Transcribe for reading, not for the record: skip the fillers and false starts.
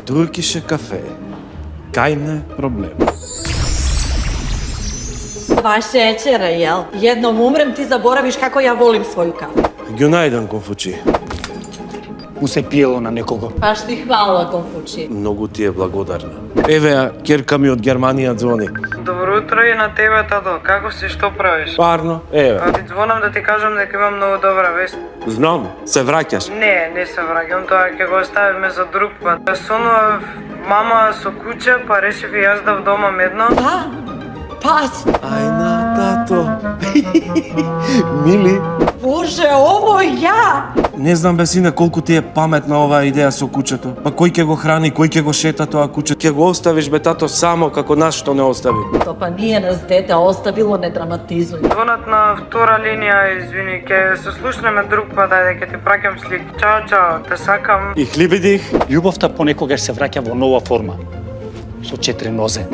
Туркише кафе. Кај не проблем. Два шеćera, jel? Jednom umrem, ti zaboraviš kako ja volim svoju kafu. Ги најдам Конфучи. Му се пиело на некого. Baš ti hvala, Konfuči. Многу ти е благодарна. Еве ја, ќерка ми од Германија ѕвони. Добро утро и на тебе, тато. Како си, што правиш? Парно, еве. Ти звонам да ти кажам дека имам многу добра вест. Знам, се враќаш. Не се враќам, тоа ќе го оставиме за друг пат. Сонував мама со куќа, па решив и јас да вдомам едно. Pas! Ај на тато. Мили. Bože, ovo ja! Не знам бе сине колку ти е паметна оваа идеја со кучето. Па кој ќе го храни, кој ќе го шета тоа куче? Ќе го оставиш бе тато само како нас што не остави. To pa nije nas dete ostavilo, ne dramatizuj. Звонат на втора линија, извини, ќе се слушнеме друг пат, ајде ќе ти праќам слик. Чао, те сакам. И хлибидих. Љубовта понекогаш се враќа во нова форма. Со 4 нозе.